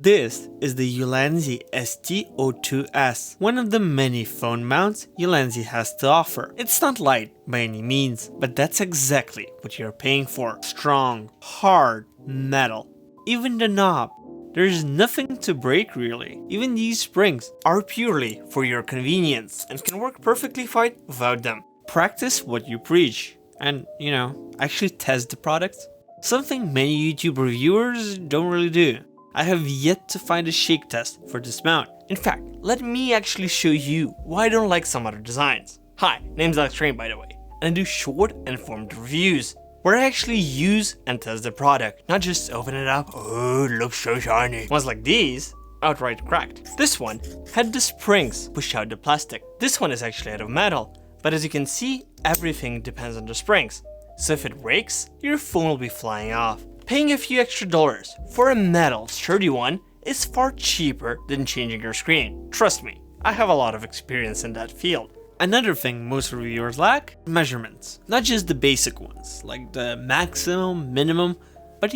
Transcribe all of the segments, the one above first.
This is the Ulanzi ST-02S, one of the many phone mounts Ulanzi has to offer. It's not light by any means, but that's exactly what you're paying for. Strong, hard, metal. Even the knob. There's nothing to break really. Even these springs are purely for your convenience and can work perfectly fine without them. Practice what you preach and, actually test the product. Something many YouTube reviewers don't really do. I have yet to find a shake test for this mount. In fact, let me actually show you why I don't like some other designs. Hi, name's Alex Train by the way, and I do short and informed reviews where I actually use and test the product, not just open it up, oh it looks so shiny. Ones like these, outright cracked. This one had the springs push out the plastic. This one is actually out of metal, but as you can see, everything depends on the springs. So if it breaks, your phone will be flying off. Paying a few extra dollars for a metal sturdy one is far cheaper than changing your screen. Trust me, I have a lot of experience in that field. Another thing most reviewers lack: measurements. Not just the basic ones, like the maximum, minimum, but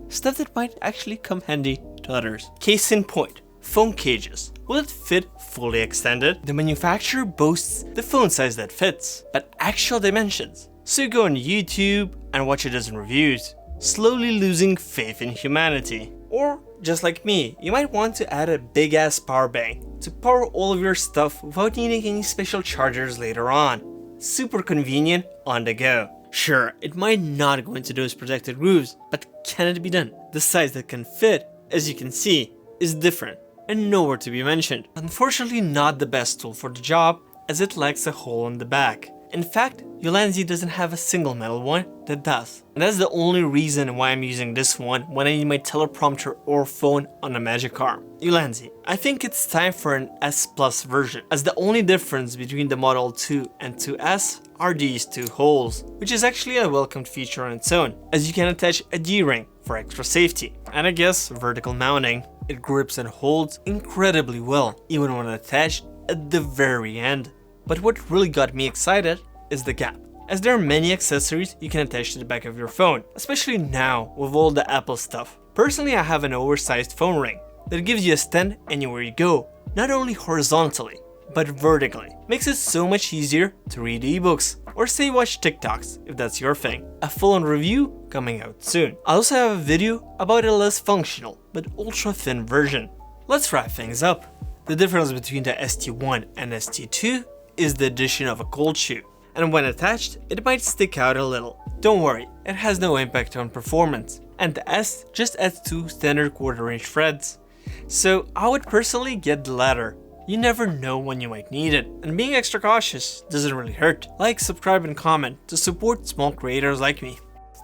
stuff that might actually come handy to others. Case in point, phone cages. Will it fit fully extended? The manufacturer boasts the phone size that fits, but actual dimensions. So you go on YouTube and watch a dozen reviews, slowly losing faith in humanity. Or, just like me, you might want to add a big ass power bank to power all of your stuff without needing any special chargers later on. Super convenient on the go. Sure, it might not go into those protected grooves, but can it be done? The size that can fit, as you can see, is different and nowhere to be mentioned. Unfortunately not the best tool for the job, as it lacks a hole in the back. In fact, Ulanzi doesn't have a single metal one that does. And that's the only reason why I'm using this one when I need my teleprompter or phone on a magic arm. Ulanzi, I think it's time for an S Plus version, as the only difference between the Model 2 and 2S are these two holes, which is actually a welcomed feature on its own, as you can attach a D-ring for extra safety. And I guess vertical mounting. It grips and holds incredibly well, even when attached at the very end. But what really got me excited is the gap, as there are many accessories you can attach to the back of your phone, especially now with all the Apple stuff. Personally, I have an oversized phone ring that gives you a stand anywhere you go, not only horizontally, but vertically. Makes it so much easier to read ebooks, or say watch TikToks if that's your thing. A full-on review coming out soon. I also have a video about a less functional, but ultra thin version. Let's wrap things up. The difference between the ST-01 and ST-02 is the addition of a cold shoe, and when attached, it might stick out a little. Don't worry, it has no impact on performance, and the S just adds 2 standard quarter-inch threads. So I would personally get the latter. You never know when you might need it, and being extra cautious doesn't really hurt. Like, subscribe, and comment to support small creators like me.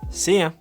See ya!